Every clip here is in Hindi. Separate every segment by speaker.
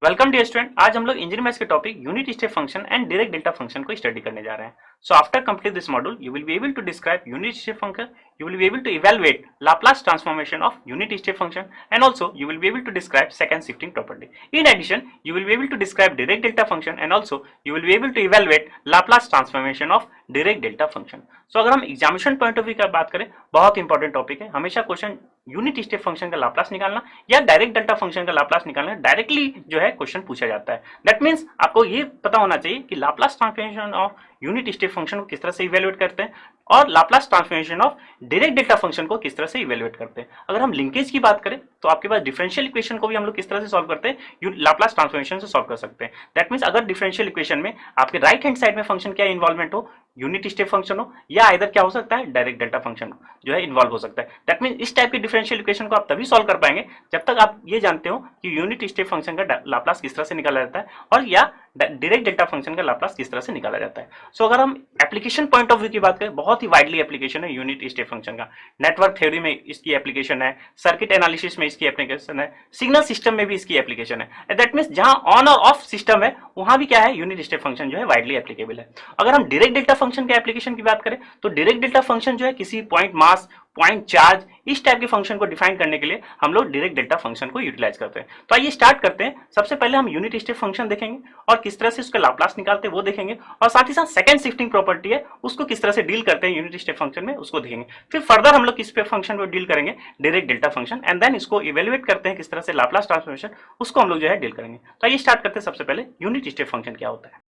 Speaker 1: Welcome dear student. आज हम लोग इंजीनियरिंग मैथ्स के topic unit step function and direct delta function को स्टडी करने जा रहे हैं। So after complete this module you will be able to describe unit step function, you will be able to evaluate Laplace transformation of unit step function, and also you will be able to describe second shifting property. In addition, you will be able to describe direct delta function and also you will be able to evaluate Laplace transformation of direct delta function. So अगर हम एग्जामिनेशन पॉइंट ऑफ व्यू की बात करें, बहुत इंपॉर्टेंट टॉपिक है। हमेशा क्वेश्चन यूनिट स्टेप फंक्शन का लाप्लास निकालना या डायरेक्ट डेल्टा फंक्शन का लाप्लास निकालना डायरेक्टली जो है क्वेश्चन पूछा जाता है। दैट मीन्स आपको ये पता होना चाहिए कि Laplace transformation of unit step function को किस तरह से इवेल्युएट करते हैं और Laplace transformation of direct delta function को किस तरह से इवेल्युएट करते हैं। अगर हम लिंकेज की बात करें तो आपके पास डिफरेंशियल इक्वेशन को भी हम लोग किस तरह से सॉल्व करते हैं, लाप्लास ट्रांसफॉर्मेशन से सॉल्व कर सकते हैं। दैट मीन्स अगर डिफरेंशियल इक्वेशन में आपके राइट हैंड साइड में फंक्शन क्या इन्वॉल्वमेंट हो, यूनिट स्टेप फंक्शन हो या इधर क्या हो सकता है, डायरेक्ट डेल्टा फंक्शन जो है इन्वॉल्व हो सकता है। दैट मीन्स इस टाइप के डिफरेंशियल इक्वेशन को आप तभी सॉल्व कर पाएंगे जब तक आप ये जानते हो कि यूनिट स्टेप फंक्शन का लाप्लास किस तरह से निकाला जाता है और या डायरेक्ट डेल्टा फंक्शन का लाप्लास किस तरह से निकाला जाता है। सो अगर हम एप्लीकेशन पॉइंट ऑफ व्यू की बात करें, बहुत ही वाइडली एप्लीकेशन है यूनिट स्टेप फंक्शन का। नेटवर्क थ्योरी में इसकी एप्लीकेशन है, सर्किट एनालिसिस में इसकी एप्लीकेशन है, सिग्नल सिस्टम में भी इसकी एप्लीकेशन है। दैट मीन्स जहां ऑन और ऑफ सिस्टम है वहां भी क्या है, यूनिट स्टेप फंक्शन जो है वाइडली एप्लीकेबल है। अगर हम डायरेक्ट डेल्टा फंक्शन के एप्लीकेशन की बात करें तो डायरेक्ट डेल्टा फंक्शन जो है किसी पॉइंट मास, पॉइंट चार्ज, इस टाइप के फंक्शन को डिफाइन करने के लिए हम लोग डायरेक्ट डेल्टा फंक्शन को यूटिलाइज करते हैं। तो आइए स्टार्ट करते हैं। सबसे पहले हम यूनिट स्टेप फंक्शन देखेंगे और किस तरह से उसका लाप्लास निकालते हैं वो देखेंगे, और साथ ही साथ सेकंड शिफ्टिंग प्रॉपर्टी है उसको किस तरह से डील करते हैं यूनिट स्टेप फंक्शन में, उसको देखेंगे। फिर फर्दर हम लोग किस पे फंक्शन को डील करेंगे, direct delta function, and then इसको इवेल्युएट करते हैं किस तरह से लाप्लास ट्रांसफॉर्मेशन, उसको हम लोग जो है डील करेंगे। तो आइए स्टार्ट करते हैं। सबसे पहले यूनिट स्टेप फंक्शन क्या होता है।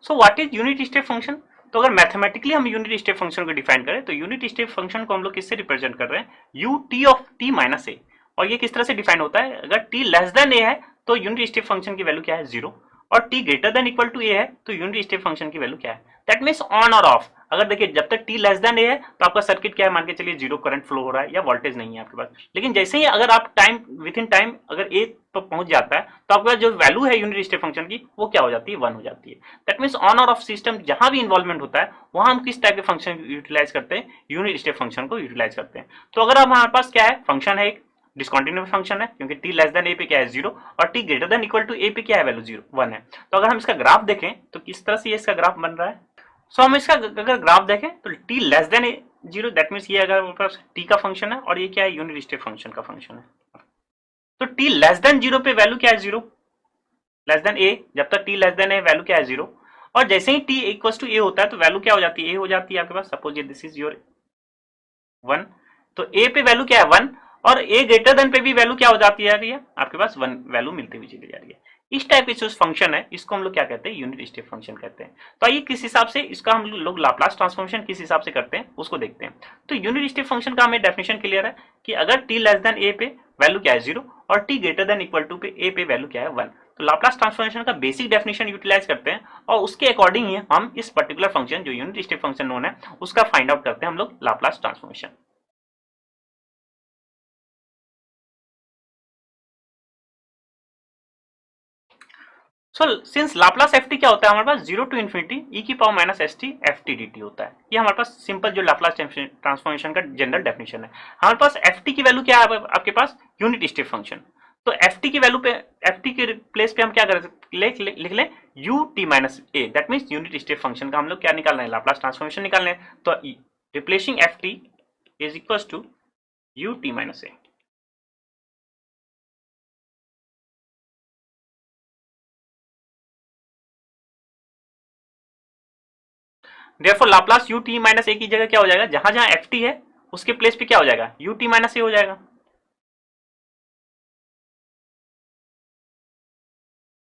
Speaker 1: So what is unit step function. तो अगर मैथमेटिकली हम यूनिट स्टेप फंक्शन को डिफाइन करें तो यूनिट स्टेप फंक्शन को हम लोग किससे रिप्रेजेंट कर रहे हैं, u t of t minus a. और ये किस तरह से डिफाइन होता है, अगर टी लेस देन ए है तो यूनिट स्टेप फंक्शन की वैल्यू क्या है, जीरो, और t greater than equal to a है तो यूनिट स्टेप फंक्शन की वैल्यू क्या है, दैट मीन्स ऑन और ऑफ। अगर देखिए जब तक टी लेस देन ए है तो आपका सर्किट क्या है, मान के चलिए जीरो करंट फ्लो हो रहा है या वोल्टेज नहीं है आपके पास। लेकिन जैसे ही अगर आप टाइम विद इन टाइम अगर ए पर पहुंच जाता है तो आपके पास जो वैल्यू है यूनिट स्टेप फंक्शन की वो क्या हो जाती है, वन हो जाती है। दैट मीन्स ऑन और ऑफ सिस्टम जहां भी इन्वॉल्वमेंट होता है वहां हम किस टाइप के फंक्शन यूटिलाइज करते हैं, यूनिट स्टेप फंक्शन को यूटिलाइज करते हैं। तो अगर हमारे पास क्या है, फंक्शन है एक डिसकंटिन्यूअस फंक्शन है क्योंकि टी लेस देन ए पे क्या है, जीरो, और t greater than equal to a पे क्या है, वैल्यू जीरो, वन है। तो अगर हम इसका ग्राफ देखें तो किस तरह से ये इसका ग्राफ बन रहा है। सो हम इसका अगर ग्राफ देखें तो T less than zero, that means ये अगर हमारे पास टी का फंक्शन है और ये क्या है, यूनिट स्टेप फंक्शन का फंक्शन है। तो टी लेस देन जीरो पे वैल्यू क्या है, जीरो, लेस देन ए, जब तक टी लेस देन ए वैल्यू क्या है, जीरो, और जैसे ही टी इक्वल्स टू ए होता है तो वैल्यू क्या हो जाती है, ए हो जाती है आपके पास। सपोज ये दिस इज योर वन, तो ए पे वैल्यू क्या है, वन, और ए ग्रेटर देन पे भी वैल्यू क्या हो जाती है आपके पास, वन वैल्यू मिलती हुई चली जा रही है। इस टाइप के जो फंक्शन है इसको हम लोग क्या कहते हैं, यूनिट स्टेप फंक्शन कहते हैं। तो आइए किस हिसाब से इसका हम लोग लाप्लास ट्रांसफॉर्मेशन किस हिसाब से करते हैं उसको देखते हैं। तो यूनिट स्टेप फंक्शन का हमें डेफिनेशन क्लियर है कि अगर टी लेस देन ए पे वैल्यू क्या है, जीरो, और t greater than equal to पे ए पे वैल्यू क्या है, वन। तो लाप्लास ट्रांसफॉर्मेशन का बेसिक डेफिनेशन यूटिलाइज करते हैं और उसके अकॉर्डिंग ही हम इस पर्टिकुलर फंक्शन जो यूनिट स्टेप फंक्शन नोन है उसका फाइंड आउट करते हैं हम लोग Laplace transformation. So since Laplace f t क्या होता है हमारे पास, जीरो टू इन्फिनिटी ई की power minus s t f t D T होता है। ये हमारे पास सिंपल जो लाप्लास ट्रांसफॉर्मेशन का जनरल डेफिनेशन है। हमारे पास एफ टी की वैल्यू क्या है आपके पास, यूनिट स्टेप फंक्शन। तो एफ टी की वैल्यू पे, एफ टी के प्लेस पे हम क्या करें, लिख लें you t minus A, that means unit step function का हम लोग क्या निकालना है, लाप्लास ट्रांसफॉर्मेशन निकालना है। तो replacing f t is equal to u t minus a. Therefore Laplace u t minus a की जगह क्या हो जाएगा, जहां जहां एफ टी है उसके प्लेस पे क्या हो जाएगा, यू टी माइनस ए हो जाएगा।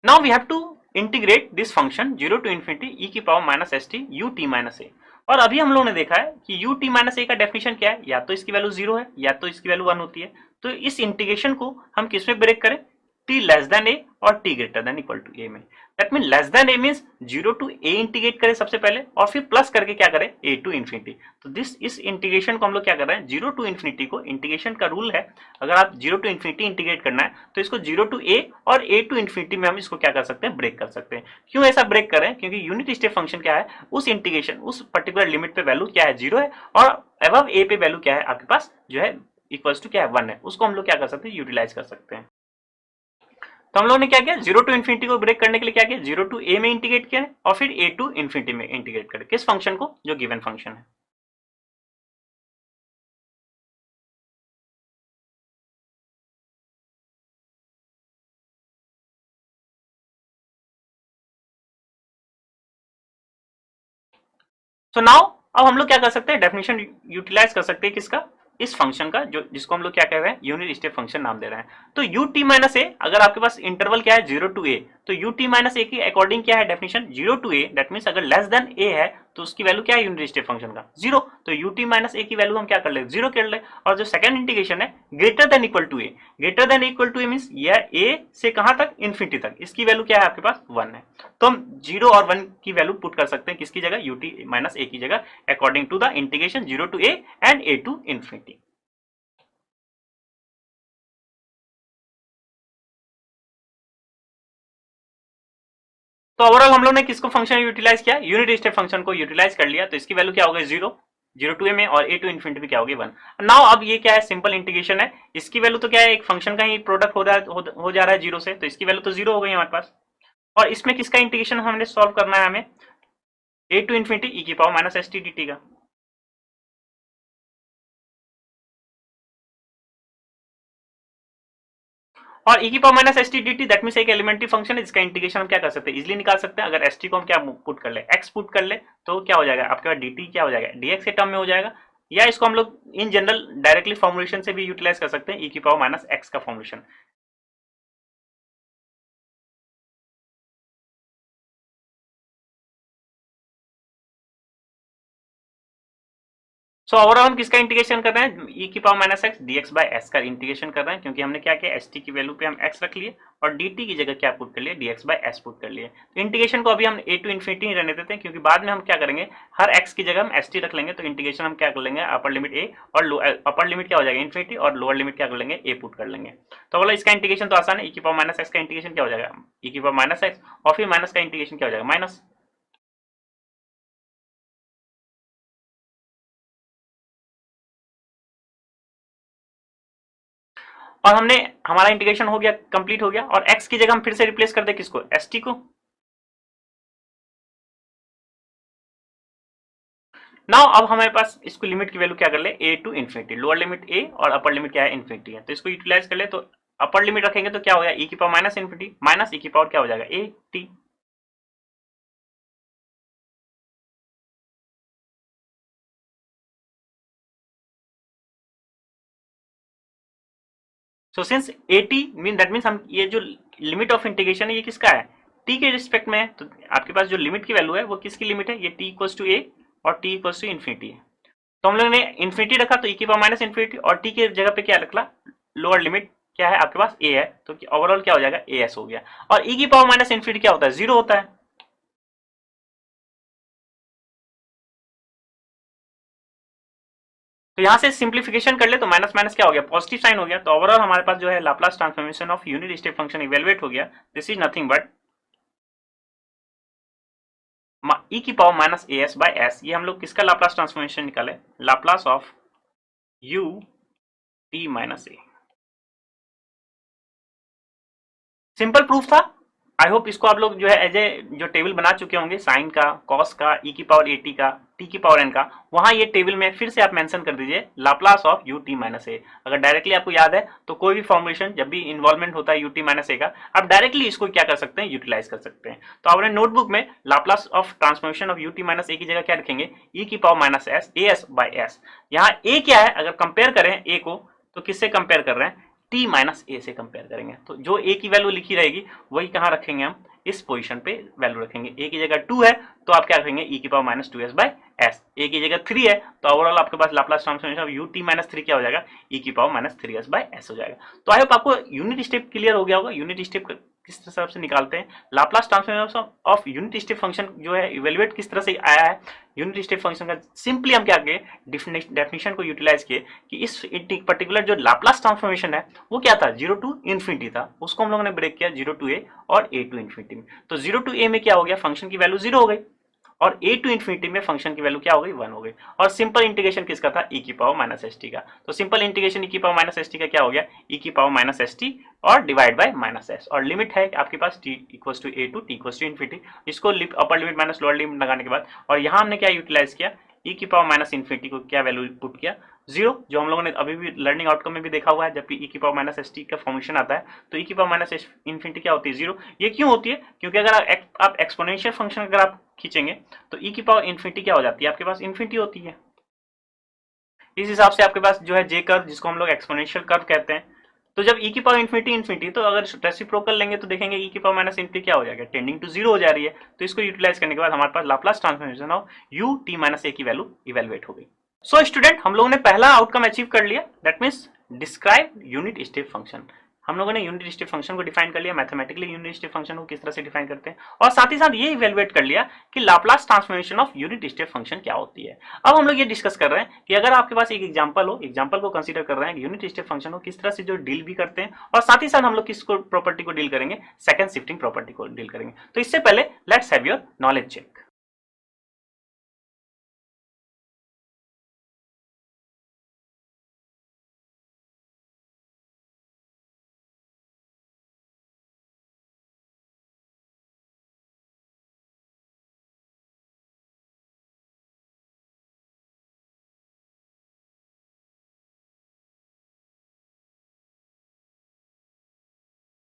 Speaker 1: Now we have to integrate this function zero to infinity e की power minus s t u t minus a. और अभी हम लोगों ने देखा है कि यू टी माइनस ए का डेफिनेशन क्या है, या तो इसकी वैल्यू जीरो है या तो इसकी वैल्यू वन होती है। तो इस इंटीग्रेशन को हम किस में ब्रेक करें, t लेस देन ए और t greater than equal to a में। That mean less than a means 0 to a integrate करें सबसे पहले और फिर प्लस करके क्या करें a टू इंफिनिटी। तो इस इंटीग्रेशन को हम लोग क्या कर रहे हैं, 0 टू इंफिनिटी को, इंटीग्रेशन का रूल है अगर आप 0 टू इंफिनिटी इंटीग्रेट करना है तो इसको 0 टू a और a टू इंफिनिटी में हम इसको क्या कर सकते हैं, ब्रेक कर सकते हैं। क्यों ऐसा ब्रेक कर रहे हैं, क्योंकि यूनिट स्टेप फंक्शन क्या है, उस इंटीग्रेशन उस पर्टिकुलर लिमिट पे वैल्यू क्या है 0 है और अबव a पे वैल्यू क्या है आपके पास जो है इक्वल्स टू क्या है 1 है, उसको हम लोग क्या कर सकते हैं, यूटिलाइज कर सकते हैं। तो हम लोगों ने क्या किया, 0 टू इन्फिनिटी को ब्रेक करने के लिए क्या किया, 0 टू a में इंटीग्रेट किया और फिर a टू इन्फिनिटी में इंटीग्रेट करें, किस फंक्शन को, जो गिवन फंक्शन है। तो नाउ अब हम लोग क्या कर सकते हैं, डेफिनेशन यूटिलाइज कर सकते हैं किसका, इस फंक्शन का, जो जिसको हम लोग क्या कह रहे हैं, यूनिट स्टेप फंक्शन नाम दे रहे हैं। तो यू टी माइनस ए, अगर आपके पास इंटरवल क्या है 0 टू ए, तो यू टी माइनस ए की अकॉर्डिंग क्या है definition, 0 to a, that means अगर लेस देन ए है तो उसकी वैल्यू क्या है यूनिट स्टेप फंक्शन का 0। तो यू टी माइनस ए की वैल्यू हम क्या कर ले, 0 कर ले। और जो सेकंड इंटीग्रेशन है greater than equal to a, greater than equal to a means यह ए से कहां तक, इन्फिनिटी तक, इसकी वैल्यू क्या है आपके पास 1 है। तो हम 0 और 1 की वैल्यू पुट कर सकते हैं किसकी जगह, यू टी माइनस ए की जगह, according to the integration 0 to a and a to infinity. तो ओवरऑल हम लोग ने किसको फंक्शन यूटिलाइज किया, यूनिट स्टेप फंक्शन को यूटिलाइज कर लिया। तो इसकी वैल्यू क्या हो गई 0, 0 टू ए में, और a टू इन्फिनिटी में क्या होगी 1। नाउ अब ये क्या है, सिंपल इंटीग्रेशन है, इसकी वैल्यू तो क्या है, एक फंक्शन का ही प्रोडक्ट हो जा रहा है 0 से, तो इसकी वैल्यू तो 0 हो गई हमारे पास। और इसमें किसका इंटीग्रेशन हमने सॉल्व करना है, हमें a टू इन्फिनिटी e की power minus s T D T का। और e की power minus s T D T, that means एक एलिमेंट्री फंक्शन है जिसका इंटीग्रेशन हम क्या कर सकते हैं, इजिली निकाल सकते हैं। अगर एस टी को हम क्या पुट कर ले, x पुट कर ले, तो क्या हो जाएगा आपके पास dt क्या हो जाएगा, dx के टर्म में हो जाएगा। या इसको हम लोग इन जनरल डायरेक्टली फॉर्मुलेशन से भी यूटिलाइज कर सकते हैं, e की पावर माइनस एक्स का फॉर्मुलेशन। सो ओवरऑल हम किसका इंटीग्रेशन कर रहे हैं, e की power minus x dx by s का इंटीग्रेशन कर रहे हैं, क्योंकि हमने क्या किया, st की वैल्यू पे हम x रख लिए और dt की जगह क्या पुट कर लिए, dx बाय s पुट कर लिए। तो इंटीग्रेशन को अभी हम a टू इन्फिनिटी ही रहने देते हैं, क्योंकि बाद में हम क्या करेंगे, हर x की जगह हम st रख लेंगे। तो इंटीग्रेशन हम क्या कर लेंगे, अपर लिमिट a और अपर लिमिट क्या हो जाएगा इन्फिनिटी, और लोअर लिमिट क्या कर लेंगे, a पुट कर लेंगे। तो बोला इसका इंटीग्रेशन तो आसान है, e की पावर माइनस एक्स का इंटीग्रेशन क्या हो जाएगा, e की पावर माइनस एक्स, और फिर माइनस का इंटीग्रेशन क्या हो जाएगा, माइनस। और हमने, हमारा इंटीग्रेशन हो गया, कंप्लीट हो गया, और x की जगह हम फिर से रिप्लेस कर दे किसको, st को। नाउ अब हमारे पास इसको लिमिट की वैल्यू क्या कर ले, a to infinity, lower limit a और अपर लिमिट क्या है, इन्फिनिटी है। तो इसको यूटिलाइज कर ले, तो अपर लिमिट रखेंगे तो क्या हो जाएगा, e की power minus infinity minus e की पावर क्या हो जाएगा, a t। So since a t mean that means हम ये जो लिमिट ऑफ इंटीग्रेशन है ये किसका है, t के रिस्पेक्ट में है। तो आपके पास जो लिमिट की वैल्यू है वो किसकी लिमिट है, ये t इक्वल्स टू a और t इक्वल्स टू इन्फिनिटी है। तो हम लोगों ने इन्फिनिटी रखा तो e की पावर माइनस इन्फिनिटी, और t की जगह पे क्या रखला, लोअर लिमिट क्या है आपके पास a है, तो ओवरऑल क्या हो जाएगा, as हो गया। और e की पावर माइनस इन्फिनिटी क्या होता है, 0 होता है। तो यहां से सिंप्लीफिकेशन कर ले तो माइनस माइनस क्या हो गया, पॉजिटिव साइन हो गया। तो ओवरऑल हमारे पास जो है Laplace transformation of unit step function evaluate हो गया। This is nothing but e की power minus as by s। ये हम लोग किसका लाप्लास ट्रांसफॉर्मेशन निकाले, Laplace of u t minus a। Simple proof था। आई होप इसको आप लोग जो है एज ए जो टेबल बना चुके होंगे, साइन का, कॉस का, e की पावर at का, t की पावर n का, वहां ये टेबल में फिर से आप मेंशन कर दीजिए Laplace of u t minus a. अगर डायरेक्टली आपको याद है तो कोई भी फॉर्मुलेशन जब भी इन्वॉल्वमेंट होता है u t माइनस ए का, आप डायरेक्टली इसको क्या कर सकते हैं, यूटिलाइज कर सकते हैं। तो अपने नोटबुक में Laplace of transformation of u t minus a की जगह क्या रखेंगे, e की power minus s as by s। यहाँ a क्या है, अगर कंपेयर करें a को तो किससे कंपेयर कर रहे हैं, t माइनस ए से कंपेयर करेंगे। तो जो a की वैल्यू लिखी रहेगी वही कहाँ रखेंगे हम, इस पोजीशन पे वैल्यू रखेंगे। ए की जगह 2 है तो आप क्या रखेंगे e की power minus 2s by s। A की जगह 3 है तो ओवरऑल आपके पास Laplace transformation of ut minus 3 क्या हो जाएगा, e की power minus 3s bye s हो जाएगा। तो आई होप आपको यूनिट स्टेप क्लियर हो गया होगा। यूनिट स्टेप किस तरह से निकालते हैं, Laplace transformation of unit step function जो है इवेल्युएट किस तरह से आया है यूनिट स्टेप फंक्शन का। सिंपली हम क्या किए, डेफिनेशन को यूटिलाइज किए कि इस पर्टिकुलर जो लाप्लास ट्रांसफॉर्मेशन है वो क्या था, 0 टू इन्फिनिटी था, उसको हम लोगों ने ब्रेक किया 0 टू a और a टू इन्फिनिटी में। तो 0 टू a में क्या हो गया, फंक्शन की वैल्यू 0 हो गई और a टू इन्फिनिटी में फंक्शन की वैल्यू क्या हो गई, 1 हो गई। और सिंपल इंटीग्रेशन किसका था, e की पावर माइनस एस टी का। तो सिंपल इंटीग्रेशन e की पावर माइनस एस टी का क्या हो गया, e की पावर माइनस एस टी और डिवाइड बाय माइनस एस। और लिमिट है आपके पास t equals to a to t equals to infinity, इसको upper limit minus lower limit लगाने के बाद, और यहाँ हमने क्या यूटिलाइज किया, e की पावर माइनस इन्फिनिटी को क्या वैल्यू पुट किया, 0, जो हम लोगों ने अभी भी लर्निंग आउटकम में भी देखा हुआ है। जब e की पावर माइनस एस टी का फॉर्मेशन आता है तो e की पावर माइनस इन्फिनिटी क्या होती है, 0। ये क्यों होती है, क्योंकि अगर आप एक्सपोनेंशियल फंक्शन अगर आप खींचेंगे तो e की पावर इन्फिनिटी क्या हो जाती है, आपके पास इन्फिनिटी होती है। इस हिसाब से आपके पास जो है जे कर्व, जिसको हम लोग एक्सपोनेंशियल कर्व कहते हैं, तो जब e की पावर इन्फिनिटी तो अगर रेसिप्रोकल लेंगे तो देखेंगे e की पावर माइनस इन्फिनिटी क्या हो जाएगा, टेंडिंग टू 0 हो जा रही है। तो इसको यूटिलाइज करने के बाद हमारे पास Laplace transformation of u t minus a की वैल्यू इवेलुएट हो गई। सो स्टूडेंट, हम लोगों ने पहला आउटकम अचीव कर लिया, that means describe unit step function. हम लोगों ने यूनिट स्टेप फंक्शन को डिफाइन कर लिया, मैथमेटिकली यूनिट स्टेप फंक्शन को किस तरह से डिफाइन करते हैं, और साथ ही साथ ये इवेलुएट कर लिया कि Laplace transformation of unit step function क्या होती है। अब हम लोग ये डिस्कस कर रहे हैं कि अगर आपके पास एक एग्जांपल हो, एग्जांपल को कंसीडर कर रहे हैं कि यूनिट स्टेप फंक्शन को किस तरह से जो डील भी करते हैं, और साथ ही साथ हम लोग किस प्रॉपर्टी को डील करेंगे, सेकंड शिफ्टिंग प्रॉपर्टी को डील करेंगे। तो इससे पहले let's have your knowledge check.